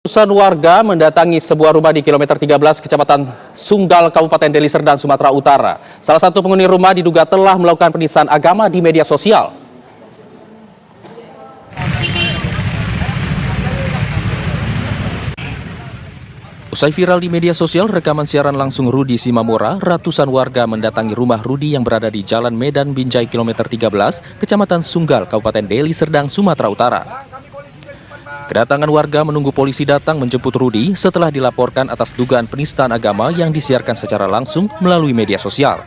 Ratusan warga mendatangi sebuah rumah di kilometer 13 Kecamatan Sunggal, Kabupaten Deli Serdang, Sumatera Utara. Salah satu penghuni rumah diduga telah melakukan penistaan agama di media sosial. Usai viral di media sosial, rekaman siaran langsung Rudi Simamora, ratusan warga mendatangi rumah Rudi yang berada di Jalan Medan Binjai kilometer 13, Kecamatan Sunggal, Kabupaten Deli Serdang, Sumatera Utara. Kedatangan warga menunggu polisi datang menjemput Rudi setelah dilaporkan atas dugaan penistaan agama yang disiarkan secara langsung melalui media sosial.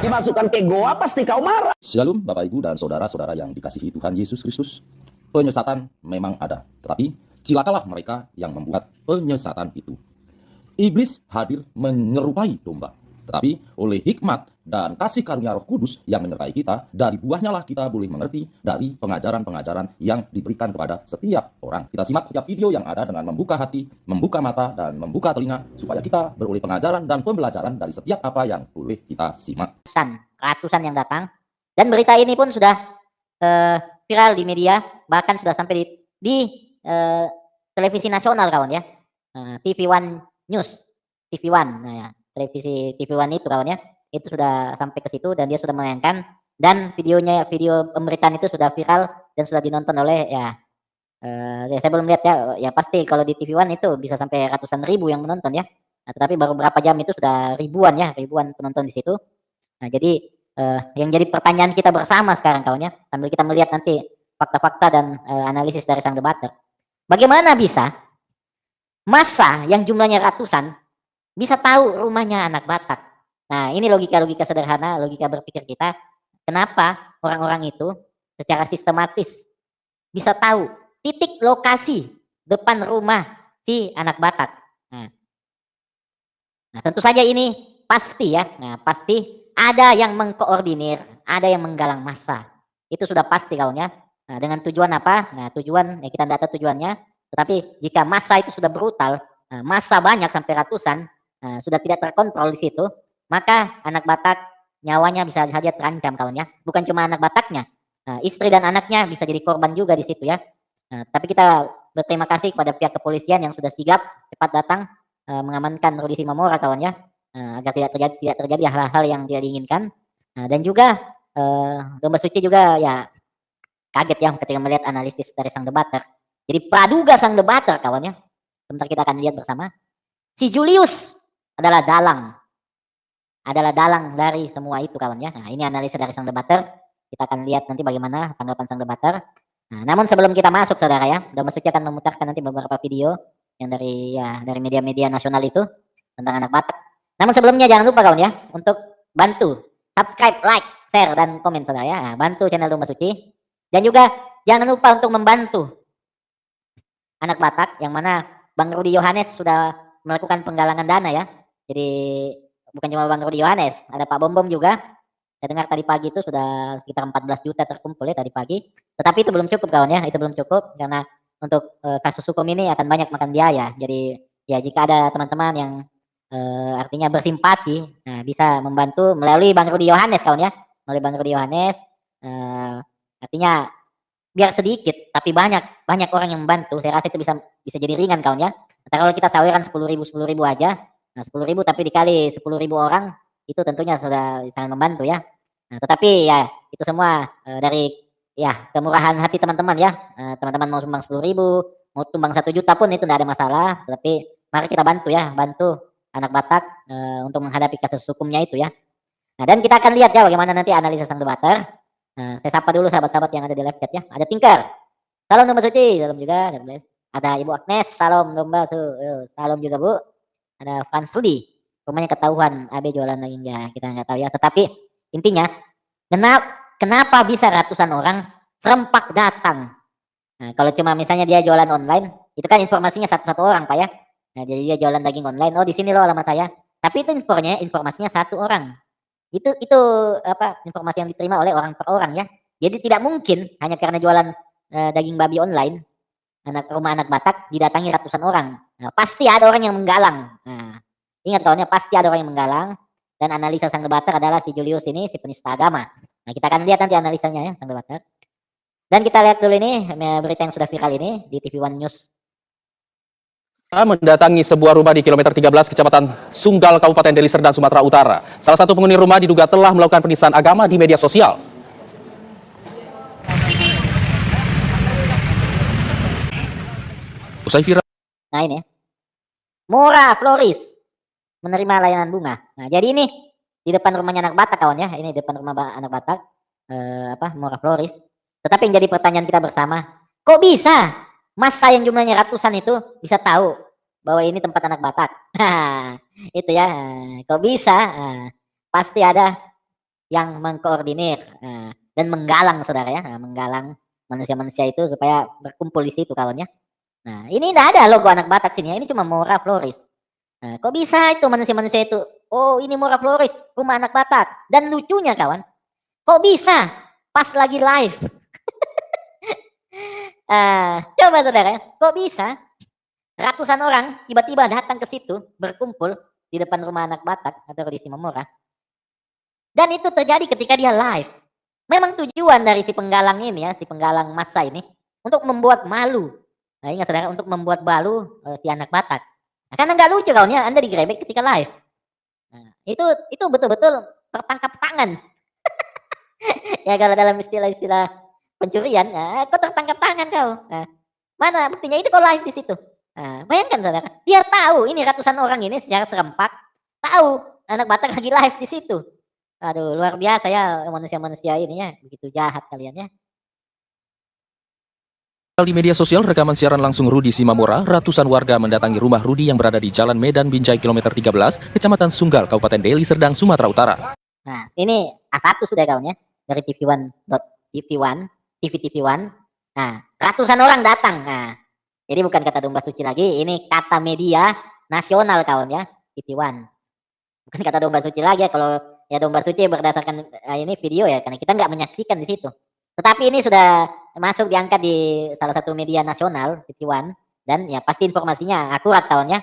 Dimasukkan ke goa pasti kau marah. Shalom Bapak Ibu dan saudara-saudara yang dikasihi Tuhan Yesus Kristus. Penyesatan memang ada, tetapi cilakalah mereka yang membuat penyesatan itu. Iblis hadir menyerupai domba, tetapi oleh hikmat dan kasih karunia Roh Kudus yang menyertai kita, dari buahnya lah kita boleh mengerti dari pengajaran-pengajaran yang diberikan kepada setiap orang. Kita simak setiap video yang ada dengan membuka hati, membuka mata, dan membuka telinga, supaya kita beroleh pengajaran dan pembelajaran dari setiap apa yang boleh kita simak. Ratusan yang datang, dan berita ini pun sudah viral di media, bahkan sudah sampai di televisi nasional kawan ya, TV One News, TV One, nah ya, televisi TV One itu kawan ya, itu sudah sampai ke situ dan dia sudah menayangkan, dan video pemberitaan itu sudah viral dan sudah dinonton oleh ya saya belum lihat ya pasti kalau di TV One itu bisa sampai ratusan ribu yang menonton ya, nah, tetapi baru berapa jam itu sudah ribuan penonton di situ. Nah jadi yang jadi pertanyaan kita bersama sekarang kawan ya, sambil kita melihat nanti fakta-fakta dan analisis dari sang debater, bagaimana bisa massa yang jumlahnya ratusan bisa tahu rumahnya anak Batak? Nah, ini logika-logika sederhana, logika berpikir kita. Kenapa orang-orang itu secara sistematis bisa tahu titik lokasi depan rumah si anak Batak? Nah, tentu saja ini pasti ya. Nah, pasti ada yang mengkoordinir, ada yang menggalang massa. Itu sudah pasti kawan ya. Nah, dengan tujuan apa? Nah, tujuan ya kita tidak tahu tujuannya. Tetapi jika massa itu sudah brutal, massa banyak sampai ratusan, sudah tidak terkontrol di situ, maka anak Batak nyawanya bisa saja terancam kawan ya. Bukan cuma anak Bataknya, istri dan anaknya bisa jadi korban juga di situ ya. Tapi kita berterima kasih kepada pihak kepolisian yang sudah sigap cepat datang mengamankan Rudi Simamora kawan ya, agar tidak terjadi hal-hal yang tidak diinginkan. Dan juga Domba Suci juga ya kaget ya ketika melihat analisis dari sang debater. Jadi praduga sang debater kawan ya. Sebentar kita akan lihat bersama. Si Julius adalah dalang dari semua itu kawan ya. Nah, ini analisa dari sang debater. Kita akan lihat nanti bagaimana tanggapan sang debater. Nah, namun sebelum kita masuk saudara ya, Domba Suci akan memutarkan nanti beberapa video yang dari media-media nasional itu tentang anak Batak. Namun sebelumnya jangan lupa kawan ya untuk bantu subscribe, like, share dan komen saudara ya. Nah, bantu channel Domba Suci. Dan juga jangan lupa untuk membantu anak Batak yang mana Bang Rudi Yohanes sudah melakukan penggalangan dana ya. Jadi bukan cuma Bang Rudi Yohanes, ada Pak Bom juga. Saya dengar tadi pagi itu sudah sekitar 14 juta terkumpul ya tadi pagi. Tetapi itu belum cukup kawan ya, itu belum cukup karena untuk kasus hukum ini akan banyak makan biaya. Jadi ya jika ada teman-teman yang artinya bersimpati, nah, bisa membantu melalui Bang Rudi Yohanes kawan ya, melalui Bang Rudi Yohanes. Artinya biar sedikit tapi banyak orang yang membantu, saya rasa itu bisa jadi ringan kawan ya. Kalau kita saweran 10.000 aja, nah 10.000 tapi dikali 10.000 orang, itu tentunya sudah sangat membantu ya. Nah, tetapi ya itu semua dari ya kemurahan hati teman-teman ya. Teman-teman mau sumbang 10.000, mau sumbang 1 juta pun itu tidak ada masalah. Tetapi mari kita bantu ya, bantu anak Batak untuk menghadapi kasus hukumnya itu ya. Nah, dan kita akan lihat ya bagaimana nanti analisa sang debater. Saya sapa dulu sahabat-sahabat yang ada di live chat ya. Ada Tinker, salam Domba Suci, salam juga. Ada Ibu Agnes, salam Domba Suci, salam juga Bu. Ada Frans Rudi, rumahnya ketahuan AB jualan lagi ya, kita nggak tahu ya. Tetapi intinya kenapa bisa ratusan orang serempak datang? Nah, kalau cuma misalnya dia jualan online, itu kan informasinya satu orang Pak ya. Nah, jadi dia jualan daging online, oh di sini loh alamat saya. Tapi itu informasinya satu orang. Itu apa informasi yang diterima oleh orang per orang ya. Jadi tidak mungkin hanya karena jualan daging babi online, rumah anak Batak didatangi ratusan orang. Nah, pasti ada orang yang menggalang. Nah, ingat kawannya, pasti ada orang yang menggalang. Dan analisa sang debater adalah si Julius ini, si penista agama. Nah, kita akan lihat nanti analisanya ya sang debater. Dan kita lihat dulu ini berita yang sudah viral ini di TV One News Mendatangi sebuah rumah di kilometer 13 Kecamatan Sunggal, Kabupaten Deli Serdang, Sumatera Utara. Salah satu penghuni rumah diduga telah melakukan penistaan agama di media sosial. Usai viral. Nah ini, Mora Floris menerima layanan bunga. Nah jadi ini di depan rumahnya anak Batak kawan ya, ini depan rumah anak Batak, Mora Floris. Tetapi yang jadi pertanyaan kita bersama, kok bisa masa yang jumlahnya ratusan itu bisa tahu bahwa ini tempat anak Batak? Itu ya, kok bisa? Pasti ada yang mengkoordinir dan menggalang saudara ya, menggalang manusia-manusia itu supaya berkumpul di situ kawannya. Nah ini tidak ada logo anak Batak sini ya, ini cuma Mora Floris. Nah, kok bisa itu manusia-manusia itu? Oh ini Mora Floris, rumah anak Batak. Dan lucunya kawan, kok bisa pas lagi live? Coba saudara, kok bisa ratusan orang tiba-tiba datang ke situ berkumpul di depan rumah anak Batak atau di Simamora. Dan itu terjadi ketika dia live. Memang tujuan dari si penggalang ini ya, si penggalang massa ini untuk membuat malu. Nah ingat saudara, untuk membuat malu si anak Batak. Nah, karena nggak lucu kawan ya, Anda digerebek ketika live. Nah, itu betul-betul tertangkap tangan. Ya kalau dalam istilah-istilah pencurian, kok tertangkap tangan kau? Nah, mana buktinya itu kau live di situ? Nah, bayangkan saudara, dia tahu ini ratusan orang ini secara serempak tahu anak Batak lagi live di situ. Aduh, luar biasa ya manusia-manusia ini ya, begitu jahat kalian ya. Di media sosial rekaman siaran langsung Rudi Simamora, ratusan warga mendatangi rumah Rudi yang berada di Jalan Medan Binjai kilometer 13, Kecamatan Sunggal, Kabupaten Deli Serdang, Sumatera Utara. Nah, ini A1 sudah kawan ya, dari TV1. Nah, ratusan orang datang. Nah, jadi bukan kata domba suci lagi, ini kata media nasional kawan ya, TV1. Bukan kata domba suci lagi ya, kalau ya domba suci berdasarkan ini video ya, karena kita nggak menyaksikan di situ. Tetapi ini sudah masuk diangkat di salah satu media nasional, TV1, dan ya pasti informasinya akurat kawan ya.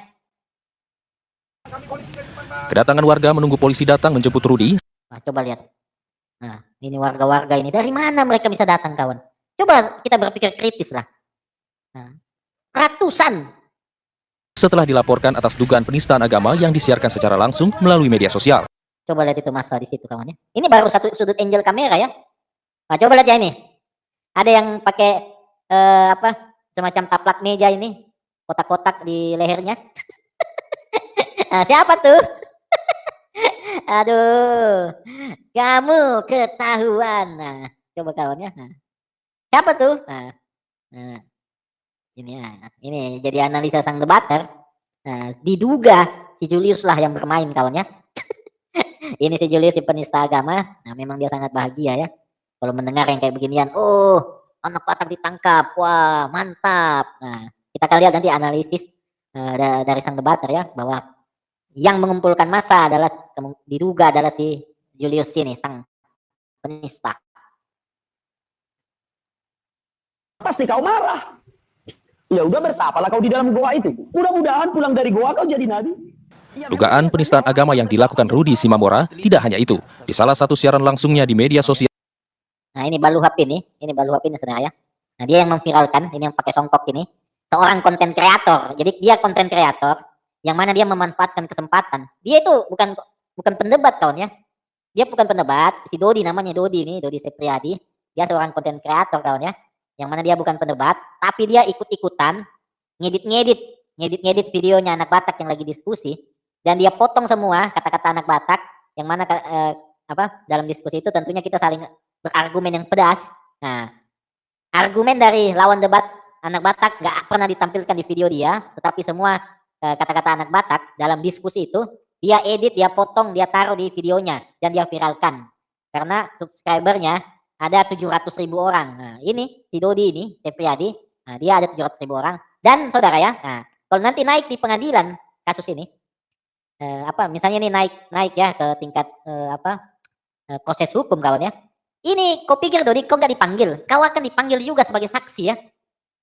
Kedatangan warga menunggu polisi datang menjemput Rudi. Nah, coba lihat. Nah, ini warga-warga ini dari mana mereka bisa datang kawan? Coba kita berpikir kritis lah. Nah, ratusan. Setelah dilaporkan atas dugaan penistaan agama yang disiarkan secara langsung melalui media sosial. Coba lihat itu masa di situ kawan ya. Ini baru satu sudut angle kamera ya. Nah, coba lihat ya ini. Ada yang pakai semacam taplak meja ini, kotak-kotak di lehernya. Nah, siapa tuh? Aduh, kamu ketahuan. Nah, coba kawan ya. Nah, siapa tuh? Nah, ini ya, ini jadi analisa sang debater. Nah, diduga si Julius lah yang bermain kawan ya. Ini si Julius si penista agama. Nah, memang dia sangat bahagia ya kalau mendengar yang kayak beginian. Oh, anak Batak ditangkap. Wah, mantap. Nah, kita akan lihat nanti analisis dari sang debater ya, bahwa yang mengumpulkan massa adalah diduga adalah si Julius ini, sang penista. Pasti kau marah. Ya udah, bertapalah kau di dalam goa itu. Mudah-mudahan pulang dari goa kau jadi nabi. Dugaan penistaan agama yang dilakukan Rudi Simamora tidak hanya itu. Di salah satu siaran langsungnya di media sosial. Nah, ini Baluhap ini saudara ya. Nah, dia yang memviralkan, ini yang pakai songkok ini, seorang konten kreator. Jadi dia konten kreator yang mana dia memanfaatkan kesempatan. Dia itu bukan pendebat kawan ya. Dia bukan pendebat, si Dodi namanya Dodi ini, Dodi Sepriadi. Dia seorang konten kreator kawan ya. Yang mana dia bukan pendebat, tapi dia ikut-ikutan ngedit videonya anak Batak yang lagi diskusi, dan dia potong semua kata-kata anak Batak yang mana dalam diskusi itu tentunya kita saling berargumen yang pedas. Nah, argumen dari lawan debat anak Batak nggak pernah ditampilkan di video dia, tetapi semua kata-kata anak Batak dalam diskusi itu dia edit, dia potong, dia taruh di videonya dan dia viralkan. Karena subscribernya ada 700.000 orang. Nah, ini si Dodi ini, Sepriadi, nah, dia ada 700.000 orang. Dan saudara ya, nah, kalau nanti naik di pengadilan kasus ini, misalnya ini naik ya ke tingkat proses hukum kawan ya. Ini kau pikir Dodi kau nggak dipanggil? Kau akan dipanggil juga sebagai saksi ya.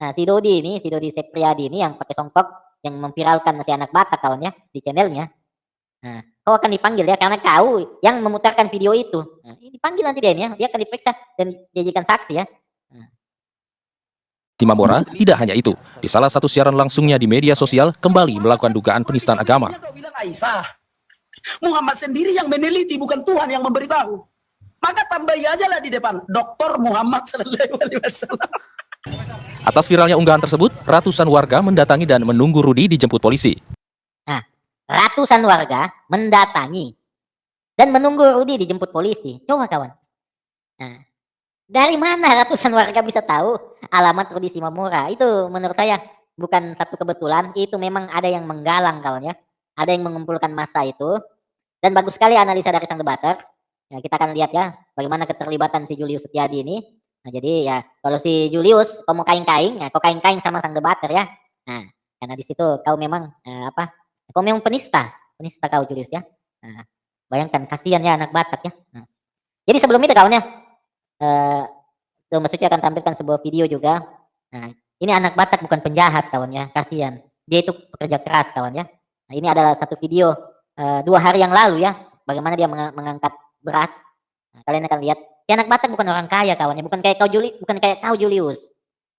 Nah, si Dodi Sepriadi ini yang pakai songkok yang memviralkan si anak Batak kawan ya di channelnya. Nah, kau akan dipanggil ya karena kau yang memutarkan video itu. Nah, dipanggil nanti dia ini ya, dia akan diperiksa dan dijadikan saksi ya. Nah, Simamora tidak hanya itu. Di salah satu siaran langsungnya di media sosial kembali melakukan dugaan penistaan agama. Kau bilang Aisyah. Muhammad sendiri yang meneliti, bukan Tuhan yang memberitahu. Maka tambahi aja lah di depan, Dr. Muhammad Sallallahu Alaihi Wasallam. Atas viralnya unggahan tersebut, ratusan warga mendatangi dan menunggu Rudi dijemput polisi. Nah, ratusan warga mendatangi dan menunggu Rudi dijemput polisi. Coba kawan. Nah, dari mana ratusan warga bisa tahu alamat Rudi Simamora? Itu menurut saya bukan satu kebetulan, itu memang ada yang menggalang kawan ya. Ada yang mengumpulkan massa itu. Dan bagus sekali analisa dari sang debater. Ya, kita akan lihat ya bagaimana keterlibatan si Julius Setiadi ini. Nah, jadi ya kalau si Julius kau mau kain-kain, ya kau kain-kain sama sang debater ya. Nah, karena di situ kau memang kau memang penista kau Julius ya. Nah, bayangkan kasihan ya anak Batak ya. Nah, jadi sebelum itu kawan ya, Mas Suci akan tampilkan sebuah video juga. Nah, ini anak Batak bukan penjahat kawan ya, kasihan. Dia itu pekerja keras kawan ya. Nah, ini adalah satu video 2 hari yang lalu ya, bagaimana dia mengangkat beras. Nah, kalian akan lihat. Si anak Batak bukan orang kaya kawannya, bukan kayak kau Julius.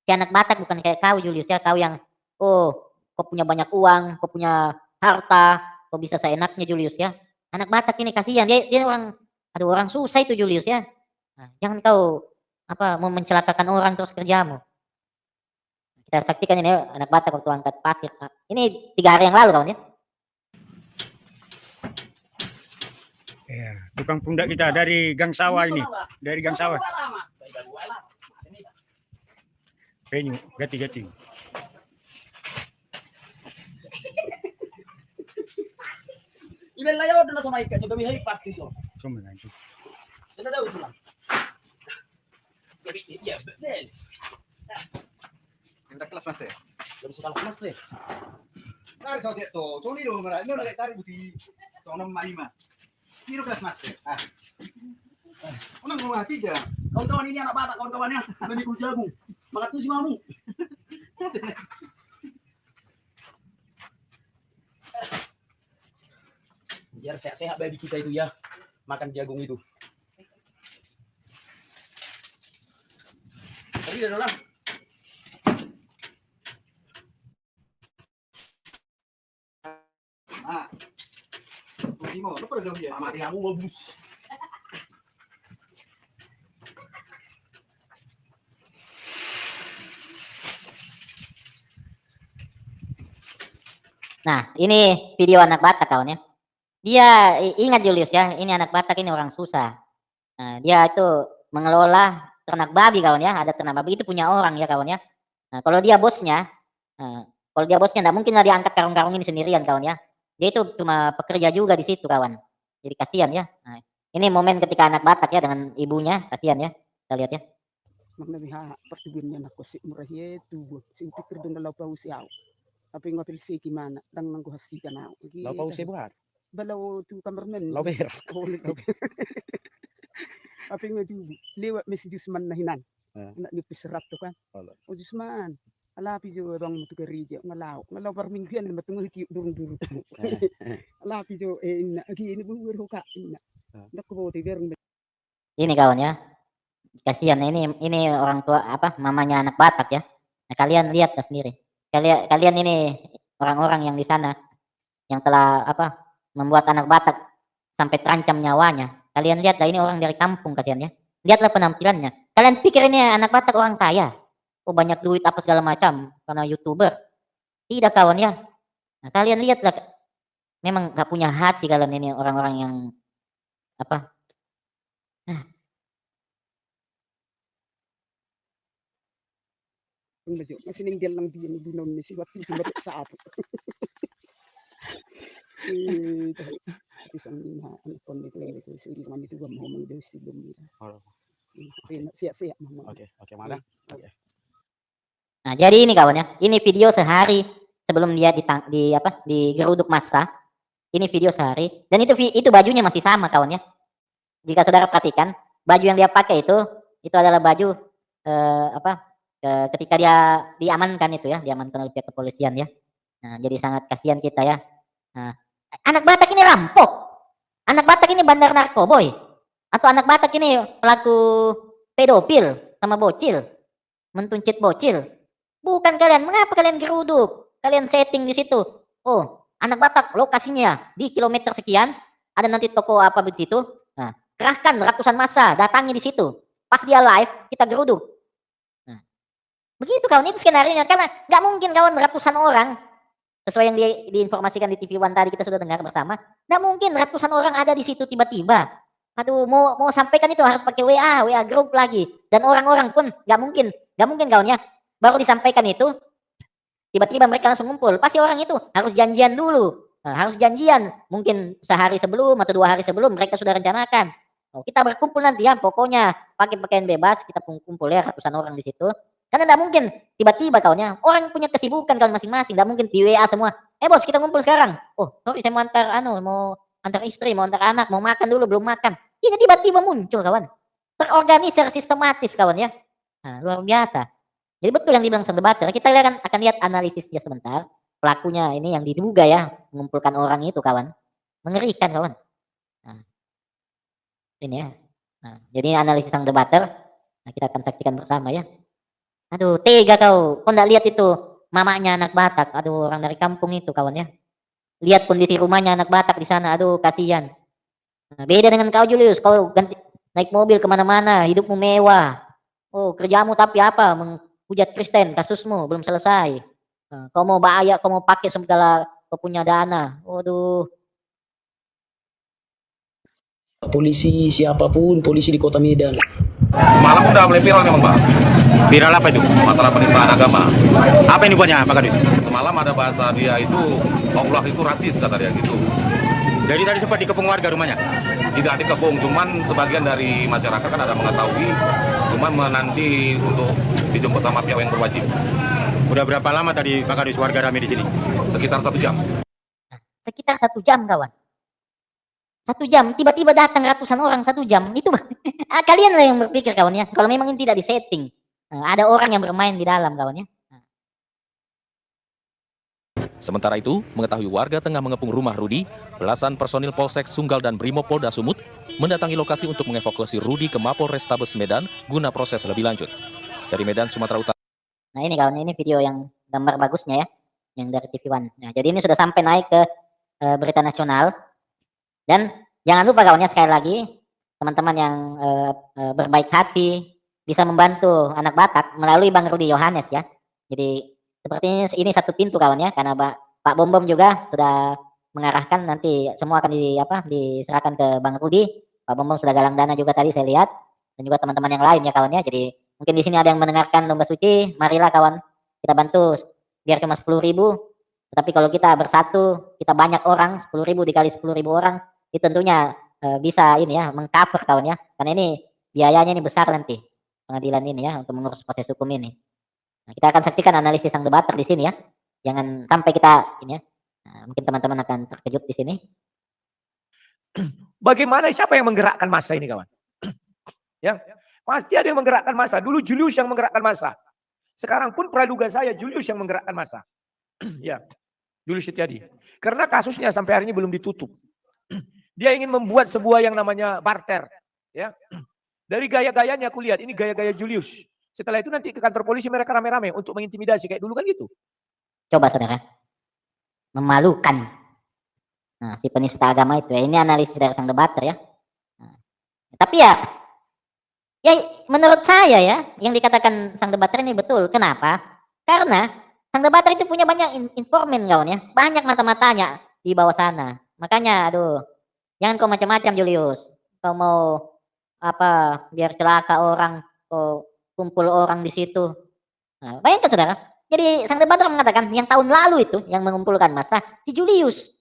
Si anak Batak bukan kayak kau Julius ya, kau yang kau punya banyak uang, kau punya harta, kau bisa seenaknya Julius ya. Anak Batak ini kasihan, dia orang susah itu Julius ya. Nah, jangan kau mau mencelakakan orang terus kerjamu. Kita saksikan ini ya, anak Batak waktu angkat pasir. Nah, ini 3 hari yang lalu kawan ya. Ya, tukang pundak kita dari Gang Sawah ini, dari Gang Sawah. Penyu, gati-gati. Ilan layo doon na sa maika, so gamihay practice oh. Cuma nanti. Ano daw ito lang? Iya, betul. Yang kelas mas teh. Belum suka kelas deh. Nari sao dia to, so ni lo mara, no nak tarik buti, to nam maima. Ni lo kelas mas teh. Unang mga tiga. Kawan-kawan ini anak Batak, kawan-kawannya. Memikul jagung. Makat tuh si mamu. Biar sehat-sehat baby kita itu ya. Makan jagung itu. Tadi udah lah. Mo, ano pa daw yan? Mati kamu bagus. Nah, ini video anak Batak kawan ya. Dia ingat Julius ya, ini anak Batak ini orang susah. Nah, dia itu mengelola ternak babi kawan ya, ada ternak babi itu punya orang ya kawan ya. Nah, kalau dia bosnya enggak mungkin lah dia angkat karung-karung ini sendirian kawan ya. Dia itu cuma pekerja juga di situ kawan. Jadi kasihan ya. Nah, ini momen ketika anak Batak ya dengan ibunya, kasihan ya. Kita lihat ya. Magnabiha partibinnya na ko si murahye tu si pikir dong law pa usiaw. Apa yung apil si kimana dang nang kuhasi ka na. Law pa usay buhat. Balaw tu kamermen. Law berak. Apa yung tu lewat messages man na hinan. Na ni pisrat to kan. O Jusman. Alapi jo bang mutu kerja ngalaw par mingguan matungo ti durung-durung. Alapi jo ini buur hoka ina. Ndak ko ti ver. Ini kawan ya. Kasihan ini orang tua mamanya anak Batak ya. Nah, kalian lihat sendiri. Kalian ini orang-orang yang di sana yang telah membuat anak Batak sampai terancam nyawanya. Kalian lihatlah ini orang dari kampung kasihan ya. Lihatlah penampilannya. Kalian pikir ini anak Batak orang kaya? Oh banyak duit apa segala macam karena YouTuber. Tidak kawan ya. Nah, kalian lihatlah memang gak punya hati kalian ini orang-orang yang Masih ninggal lang binon ni si Wati sa apo. Isang na ano kon ni klaro ko si kami tu mo mo daw si Bumi. Siap-siap mama. Oke, mana? Oke. Nah, jadi ini kawan ya. Ini video sehari sebelum dia digeruduk massa. Ini video sehari dan itu bajunya masih sama kawan ya. Jika saudara perhatikan, baju yang dia pakai itu adalah baju ketika dia diamankan itu ya, diamankan oleh pihak kepolisian ya. Nah, jadi sangat kasihan kita ya. Nah, anak Batak ini rampok. Anak Batak ini bandar narkoboy. Atau anak Batak ini pelaku pedofil sama bocil. Mentuncit bocil. Bukan kalian. Mengapa kalian geruduk? Kalian setting di situ. Oh, anak Batak lokasinya di kilometer sekian. Ada nanti toko apa di situ. Nah, kerahkan ratusan massa datangi di situ. Pas dia live, kita geruduk. Nah, begitu kawan, itu skenario-nya. Karena nggak mungkin kawan ratusan orang. Sesuai yang diinformasikan di TV One tadi kita sudah dengar bersama. Nggak mungkin ratusan orang ada di situ tiba-tiba. Aduh, mau sampaikan itu harus pakai WA grup lagi. Dan orang-orang pun nggak mungkin kawan ya. Baru disampaikan itu, tiba-tiba mereka langsung ngumpul. Pasti orang itu harus janjian dulu. Nah, harus janjian. Mungkin sehari sebelum atau 2 hari sebelum mereka sudah rencanakan. Oh, kita berkumpul nanti ya, pokoknya pakai pakaian bebas, kita kumpul ya ratusan orang di situ. Karena tidak mungkin tiba-tiba kawannya, orang punya kesibukan kawan masing-masing, tidak mungkin di WA semua. Bos, kita ngumpul sekarang. Oh, sorry saya mau antar istri, mau antar anak, mau makan dulu, belum makan. Ini tiba-tiba muncul kawan. Terorganisir sistematis kawan ya. Nah, luar biasa. Jadi betul yang dibilang sang debater. Kita akan lihat analisisnya sebentar. Pelakunya ini yang diduga ya, mengumpulkan orang itu kawan. Mengerikan kawan. Nah, ini ya. Nah, jadi analisis sang debater. Nah, kita akan saksikan bersama ya. Aduh, tega kau. Kau nggak lihat itu mamanya anak Batak. Aduh, orang dari kampung itu kawan ya. Lihat kondisi rumahnya anak Batak di sana. Aduh, kasihan. Nah, beda dengan kau Julius. Kau naik mobil kemana-mana. Hidupmu mewah. Oh, kerjamu tapi apa? Menghujat Kristen. Kasusmu belum selesai. Nah, kau mau bahaya. Kau mau pakai segala kau punya dana. Waduh. Polisi siapapun, polisi di Kota Medan. Semalam udah mulai viral memang, Pak. Viral apa itu? Masalah penistaan agama. Apa ini buatnya, Pak Kadus? Semalam ada bahasa dia itu, Allah itu rasis, kata dia gitu. Jadi tadi sempat dikepung warga rumahnya? Tidak dikepung, cuman sebagian dari masyarakat kan ada mengetahui, cuman menanti untuk dijemput sama pihak yang berwajib. Udah berapa lama tadi Pak Kadus warga rame di sini? Sekitar 1 jam. Sekitar 1 jam kawan. 1 jam, tiba-tiba datang ratusan orang 1 jam. Itu kalian lah yang berpikir kawan ya. Kalau memang ini tidak disetting. Ada orang yang bermain di dalam kawan ya. Sementara itu, mengetahui warga tengah mengepung rumah Rudi, belasan personil Polsek Sunggal dan Brimopolda Sumut mendatangi lokasi untuk mengevakuasi Rudi ke Mapol Restabes Medan guna proses lebih lanjut. Dari Medan, Sumatera Utara. Nah ini kawan, ini video yang gambar bagusnya ya. Yang dari TV One. Nah, jadi ini sudah sampai naik ke berita nasional. Dan jangan lupa kawannya sekali lagi, teman-teman yang berbaik hati bisa membantu anak Batak melalui Bang Rudi Yohanes ya. Jadi seperti ini satu pintu kawan ya, karena Pak Bom juga sudah mengarahkan nanti semua akan diserahkan ke Bang Rudi. Pak Bom sudah galang dana juga tadi saya lihat, dan juga teman-teman yang lain ya kawan ya. Jadi mungkin di sini ada yang mendengarkan Domba Suci, marilah kawan kita bantu biar cuma 10.000. Tetapi kalau kita bersatu, kita banyak orang, 10.000 dikali 10.000 orang, itu tentunya bisa ini ya mengcover kawan ya, karena ini biayanya ini besar nanti pengadilan ini ya untuk mengurus proses hukum ini. Nah, kita akan saksikan analisis sang debater di sini ya, jangan sampai kita ini ya, mungkin teman-teman akan terkejut di sini. Bagaimana siapa yang menggerakkan massa ini kawan? Ya, pasti ada yang menggerakkan massa. Dulu Julius yang menggerakkan massa. Sekarang pun praduga saya Julius yang menggerakkan massa. Ya, Julius Setiadi. Karena kasusnya sampai hari ini belum ditutup. Dia ingin membuat sebuah yang namanya barter. Ya. Dari gaya-gayanya aku lihat, ini gaya-gaya Julius. Setelah itu nanti ke kantor polisi mereka rame-rame untuk mengintimidasi. Kayak dulu kan gitu. Coba saudara. Memalukan. Nah, si penista agama itu ya. Ini analisis dari sang debater ya. Nah, tapi ya menurut saya ya, yang dikatakan sang debater ini betul. Kenapa? Karena sang debater itu punya banyak informan kawan ya. Banyak mata-matanya di bawah sana. Makanya aduh, jangan kau macam-macam Julius. Kau mau biar celaka orang, kau kumpul orang di situ. Nah, bayangkan saudara. Jadi sang debater mengatakan yang tahun lalu itu yang mengumpulkan massa si Julius.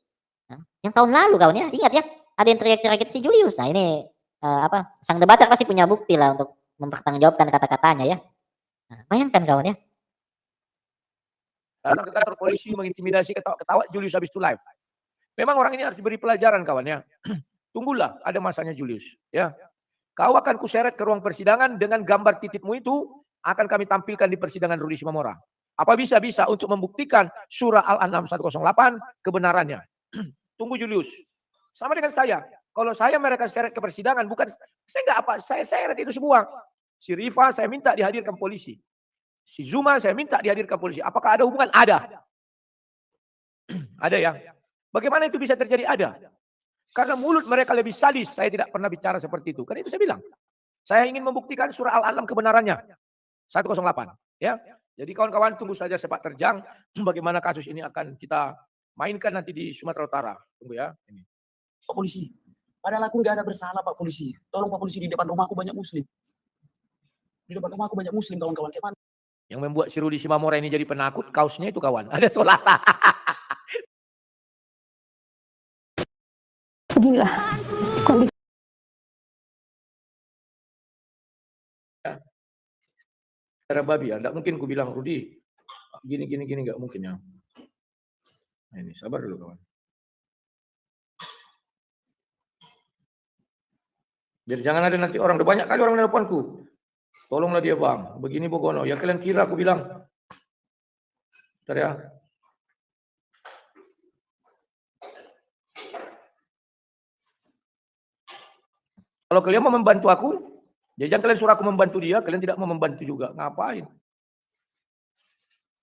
Nah, yang tahun lalu kawan ya, ingat ya, ada yang teriak-teriak itu si Julius. Nah, ini sang debater pasti punya bukti lah untuk mempertanggungjawabkan kata-katanya ya. Nah, bayangkan kawan ya. Datang ke kantor polisi mengintimidasi, ketawa Julius habis itu live. Memang orang ini harus diberi pelajaran kawan ya. Tunggulah ada masanya Julius ya. Kau akan kuseret ke ruang persidangan dengan gambar titipmu itu akan kami tampilkan di persidangan Rudi Simamora. Apa bisa untuk membuktikan surah Al-An'am 108 kebenarannya. Tunggu Julius. Sama dengan saya. Kalau saya mereka seret ke persidangan, bukan saya nggak saya seret itu semua. Si Rifa saya minta dihadirkan polisi. Si Zuma saya minta dihadirkan polisi. Apakah ada hubungan? Ada. Ada ya. Bagaimana itu bisa terjadi? Ada. Karena mulut mereka lebih sadis. Saya tidak pernah bicara seperti itu. Kan itu saya bilang. Saya ingin membuktikan surah Al-An'am kebenarannya. 108. Ya. Jadi kawan-kawan tunggu saja sepak terjang. Bagaimana kasus ini akan kita mainkan nanti di Sumatera Utara. Tunggu ya. Ini. Pak polisi, padahal aku nggak ada bersalah Pak polisi. Tolong Pak polisi, di depan rumahku banyak muslim. Di depan rumahku banyak muslim kawan-kawan. Kayak mana? Yang membuat si Rudi Simamora ini jadi penakut, kaosnya itu kawan. Ada sholat. Beginilah kondisi. Cara babi ya, enggak mungkin ku bilang Rudi gini enggak mungkin ya. Nah, ini sabar dulu kawan. Biar jangan ada nanti orang, udah banyak kali orang menelponku. Tolonglah dia bang, begini Bogono. Ya kalian kira aku bilang. Bentar ya. Kalau kalian mau membantu aku, ya jangan kalian suruh aku membantu dia, kalian tidak mau membantu juga. Ngapain?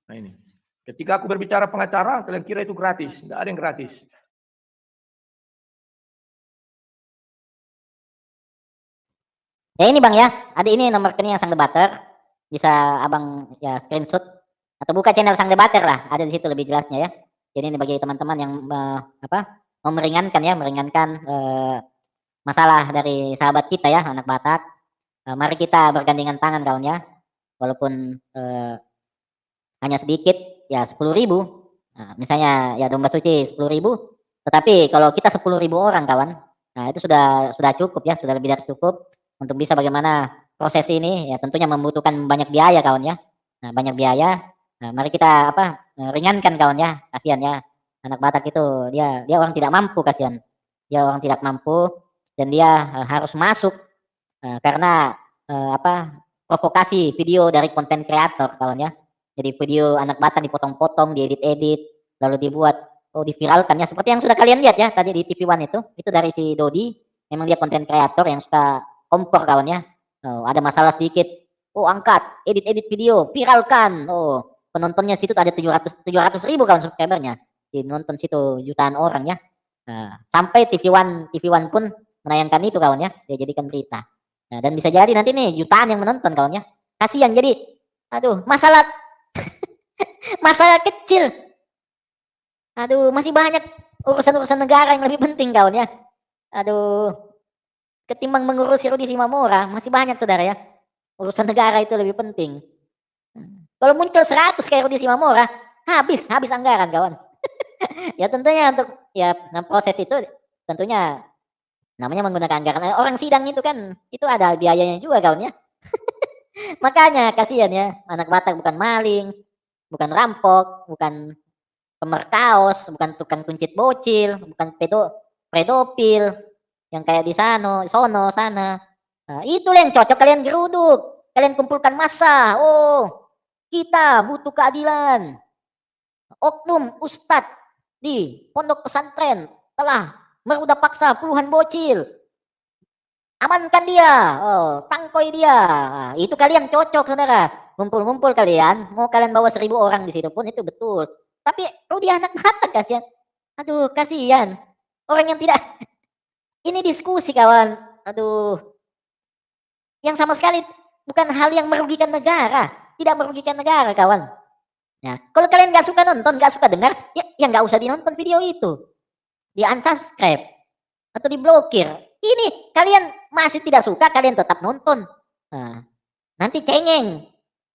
Nah ini. Ketika aku berbicara pengacara, kalian kira itu gratis. Tidak ada yang gratis. Ya ini bang ya, ada ini nomor rekening yang Sang Debater, bisa abang ya screenshot atau buka channel Sang Debater lah, ada di situ lebih jelasnya ya. Jadi ini bagi teman-teman yang meringankan masalah dari sahabat kita ya, anak Batak. Mari kita bergandengan tangan kawan ya, walaupun hanya sedikit ya 10.000. Nah, misalnya ya domba suci 10.000, tetapi kalau kita 10.000 orang kawan, nah itu sudah cukup ya, sudah lebih dari cukup. Untuk bisa bagaimana proses ini ya tentunya membutuhkan banyak biaya kawan ya. Nah, banyak biaya. Nah, mari kita ringankan kawan ya. Kasihan ya. Anak Batak itu dia orang tidak mampu, kasihan. Dia orang tidak mampu dan dia harus masuk karena provokasi video dari konten kreator kawan ya. Jadi video anak Batak dipotong-potong, diedit-edit, lalu dibuat diviralkan ya seperti yang sudah kalian lihat ya tadi di TV One itu dari si Dodi. Memang dia konten kreator yang suka kompor kawan ya. Ada masalah sedikit, angkat, edit video, viralkan. Penontonnya situ ada 700 ribu kawan subscribernya. Nonton situ jutaan orang ya. Sampai TV One pun menayangkan itu kawan ya. Dia jadikan berita. Nah, dan bisa jadi nanti nih jutaan yang menonton kawan ya. Kasihan jadi, aduh masalah masalah kecil. Aduh masih banyak urusan-urusan negara yang lebih penting kawan ya. Aduh. Ketimbang mengurusi Rudi Simamora, masih banyak saudara ya. Urusan negara itu lebih penting. Kalau muncul 100 kayak Rudi Simamora, habis anggaran kawan. Ya tentunya untuk ya proses itu tentunya namanya menggunakan anggaran. Orang sidang itu kan itu ada biayanya juga kawan ya. Makanya kasihan ya, anak Batak bukan maling, bukan rampok, bukan pemerkaos, bukan tukang kuncit bocil, bukan pedofil yang kayak di sono sana. Nah, itulah yang cocok kalian geruduk. Kalian kumpulkan massa. Kita butuh keadilan. Oknum ustadz di pondok pesantren telah merudah paksa puluhan bocil. Amankan dia. Tangkoi dia. Nah, itu kalian cocok saudara. Ngumpul-ngumpul kalian. Mau kalian bawa 1.000 orang di situ pun itu betul. Tapi Rudi anak Batak kasihan. Aduh kasihan. Orang yang tidak ini diskusi kawan, aduh, yang sama sekali bukan hal yang merugikan negara, tidak merugikan negara kawan. Ya, kalau kalian nggak suka nonton, nggak suka dengar, ya nggak usah dinonton video itu, di unsubscribe atau diblokir. Ini kalian masih tidak suka, kalian tetap nonton, nanti cengeng,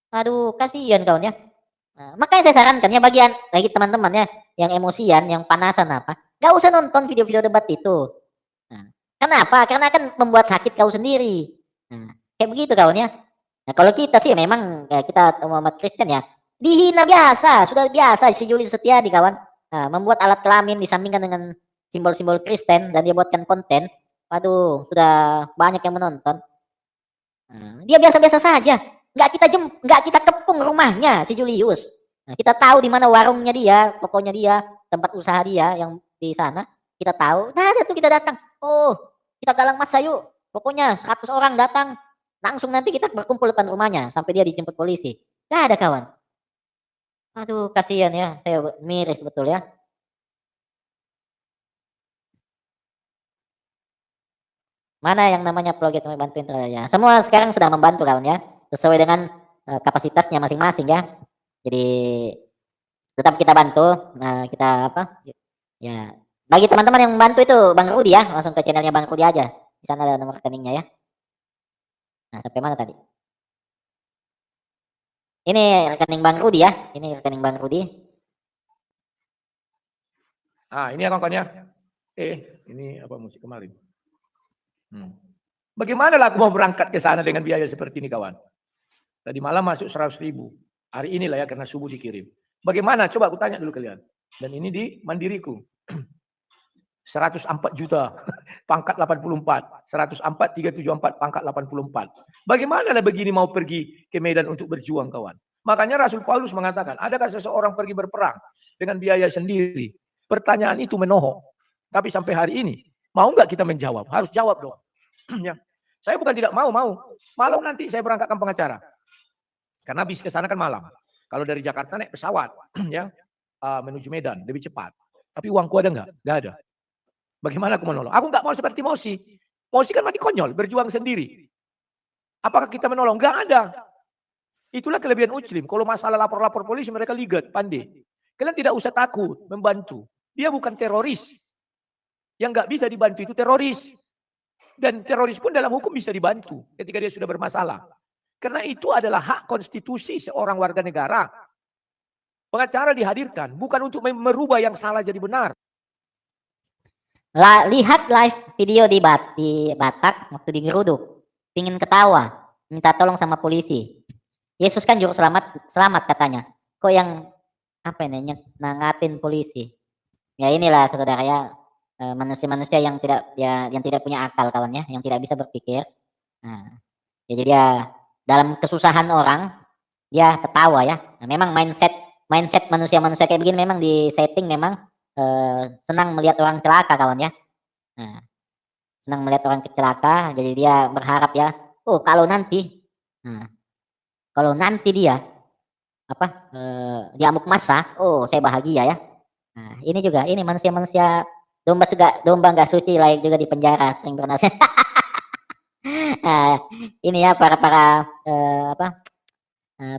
aduh kasihan kawan ya. Makanya saya sarankan ya bagi teman-teman ya yang emosian, yang panasan nggak usah nonton video-video debat itu. Kenapa? Karena akan membuat sakit kau sendiri. Kayak begitu kawan ya. Nah, kalau kita sih memang kita umat Kristen ya, dihina biasa, sudah biasa si Julius Setiadi kawan. Membuat alat kelamin disandingkan dengan simbol-simbol Kristen dan dia buatkan konten. Waduh, sudah banyak yang menonton. Dia biasa-biasa saja. Nggak kita kepung rumahnya si Julius. Kita tahu di mana warungnya dia, tokonya dia, tempat usaha dia yang di sana. Kita tahu. Nah, ada tuh kita datang. Kita galang massa yuk. Pokoknya 100 orang datang. Langsung nanti kita berkumpul depan rumahnya sampai dia dijemput polisi. Nggak ada kawan. Aduh, kasihan ya, saya miris betul ya. Mana yang namanya proyek bantuin ya. Semua sekarang sudah membantu kawan ya, sesuai dengan kapasitasnya masing-masing ya. Jadi tetap kita bantu. Nah, kita apa? Ya, bagi teman-teman yang membantu itu Bang Rudi ya, langsung ke channelnya Bang Rudi aja. Di sana ada nomor rekeningnya ya. Nah, sampai mana tadi? Ini rekening Bang Rudi ya. Ini rekening Bang Rudi. Ah, ini ya kawan-kawan ya. Ini apa musik kemarin? Bagaimana lah aku mau berangkat ke sana dengan biaya seperti ini kawan? Tadi malam masuk 100.000. Hari inilah ya karena subuh dikirim. Bagaimana? Coba aku tanya dulu kalian. Dan ini di Mandiriku. 104 juta, pangkat 84. 104, 374, pangkat 84. Bagaimana lah begini mau pergi ke Medan untuk berjuang kawan? Makanya Rasul Paulus mengatakan, adakah seseorang pergi berperang dengan biaya sendiri? Pertanyaan itu menohok. Tapi sampai hari ini, mau nggak kita menjawab? Harus jawab dong. Ya. Saya bukan tidak mau. Malam nanti saya berangkatkan pengacara. Karena bis ke sana kan malam. Kalau dari Jakarta naik pesawat, ya menuju Medan lebih cepat. Tapi uangku ada nggak? Nggak ada. Bagaimana aku menolong? Aku nggak mau seperti Mosi. Mosi kan mati konyol, berjuang sendiri. Apakah kita menolong? Nggak ada. Itulah kelebihan Uclim. Kalau masalah lapor-lapor polisi mereka ligat, pandai. Kalian tidak usah takut membantu. Dia bukan teroris. Yang nggak bisa dibantu itu teroris. Dan teroris pun dalam hukum bisa dibantu ketika dia sudah bermasalah. Karena itu adalah hak konstitusi seorang warga negara. Pengacara dihadirkan bukan untuk merubah yang salah jadi benar. Lihat live video di Batak waktu digeruduk. Pingin ketawa, minta tolong sama polisi. Yesus kan juru selamat katanya. Kok yang apa ini nangatin polisi? Ya inilah saudara ya, manusia-manusia yang tidak punya akal kawannya, yang tidak bisa berpikir. Nah, jadi dia dalam kesusahan orang dia ketawa ya. Nah, memang mindset manusia-manusia kayak begini memang di setting memang senang melihat orang celaka kawan ya. Nah, senang melihat orang celaka, jadi dia berharap ya, oh kalau nanti dia diamuk massa, oh saya bahagia ya. Nah, ini juga ini manusia-manusia domba nggak suci layak juga di penjara sering bernasihat. Nah, ini ya para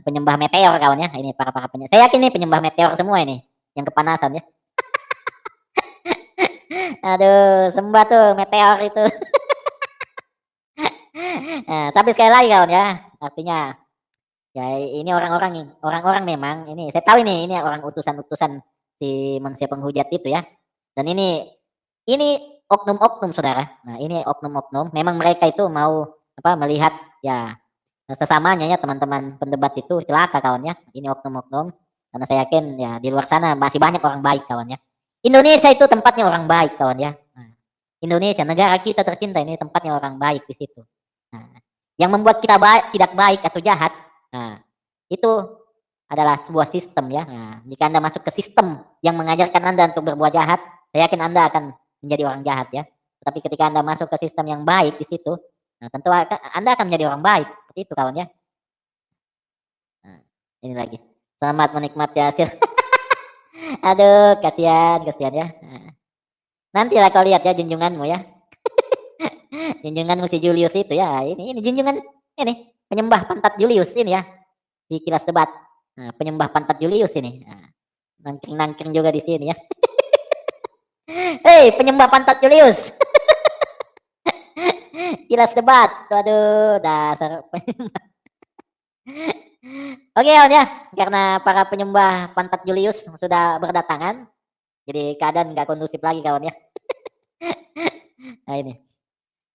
penyembah meteor kawan ya. Ini para penyembah. Saya yakin nih penyembah meteor semua ini yang kepanasan ya. Aduh, sembah tuh meteor itu. Nah, tapi sekali lagi kawan ya, artinya ya ini orang-orang memang ini saya tahu ini orang utusan-utusan si manusia penghujat itu ya. Dan ini oknum-oknum saudara. Nah, ini oknum-oknum. Memang mereka itu mau melihat ya sesamanya ya teman-teman pendebat itu celaka kawan ya. Ini oknum-oknum. Karena saya yakin ya di luar sana masih banyak orang baik kawan ya. Indonesia itu tempatnya orang baik kawan ya. Nah, Indonesia negara kita tercinta ini tempatnya orang baik di situ. Nah, yang membuat kita tidak baik atau jahat, nah itu adalah sebuah sistem ya. Nah, jika Anda masuk ke sistem yang mengajarkan Anda untuk berbuat jahat, saya yakin Anda akan menjadi orang jahat ya. Tapi ketika Anda masuk ke sistem yang baik di situ, nah tentu Anda akan menjadi orang baik. Seperti itu kawan ya. Nah, ini lagi. Selamat menikmati hasil. Aduh, kasihan ya. Nah, nantilah kau lihat ya junjunganmu ya. Junjunganmu si Julius itu ya. Ini junjungan ini penyembah pantat Julius ini ya. Di Kilas Debat. Nah, penyembah pantat Julius ini. Nah, nangkring juga di sini ya. Hei, penyembah pantat Julius. Kilas Debat. Waduh, dasar penyembah. Oke kawan ya, karena para penyembah pantat Julius sudah berdatangan, jadi keadaan nggak kondusif lagi kawan ya. Nah ini,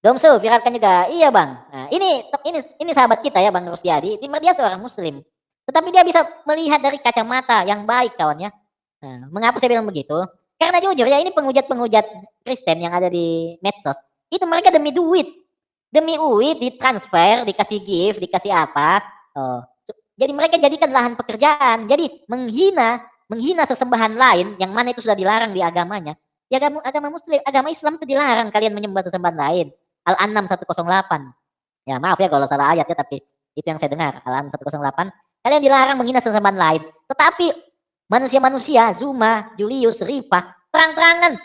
Domsu viralkan juga, iya bang. Nah, ini sahabat kita ya Bang Rusdiadi, dia seorang Muslim, tetapi dia bisa melihat dari kacamata yang baik kawan ya. Nah, mengapa saya bilang begitu? Karena jujur ya ini penghujat Kristen yang ada di medsos, itu mereka demi duit ditransfer, dikasih gift, dikasih apa. Jadi mereka jadikan lahan pekerjaan. Jadi menghina sesembahan lain yang mana itu sudah dilarang di agamanya. Di agama Muslim, agama Islam itu dilarang kalian menyembah sesembahan lain. Al-An'am 108. Ya maaf ya kalau salah ayat ya, tapi itu yang saya dengar. Al-An'am 108. Kalian dilarang menghina sesama lain. Tetapi manusia-manusia, Zuma, Julius, Rifa, terang-terangan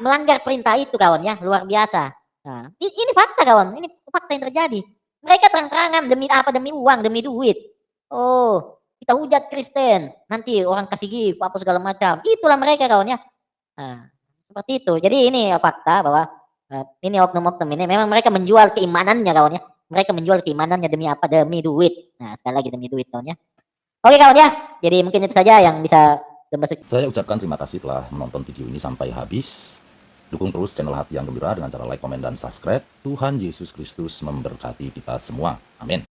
melanggar perintah itu kawan ya, luar biasa. Nah, ini fakta kawan, ini fakta yang terjadi. Mereka terang-terangan demi apa? Demi uang, demi duit. Oh, kita hujat Kristen, nanti orang kasih gift apa segala macam. Itulah mereka kawan ya. Nah, seperti itu. Jadi ini fakta bahwa ini oknum-oknum ini memang mereka menjual keimanannya kawan ya. Mereka menjual keimanannya demi apa? Demi duit. Nah, sekali lagi demi duit kawan ya. Oke kawan ya. Jadi mungkin itu saja yang bisa Domba Suci. Saya ucapkan terima kasih telah menonton video ini sampai habis. Dukung terus channel Hati yang Gembira dengan cara like, komen, dan subscribe. Tuhan Yesus Kristus memberkati kita semua. Amin.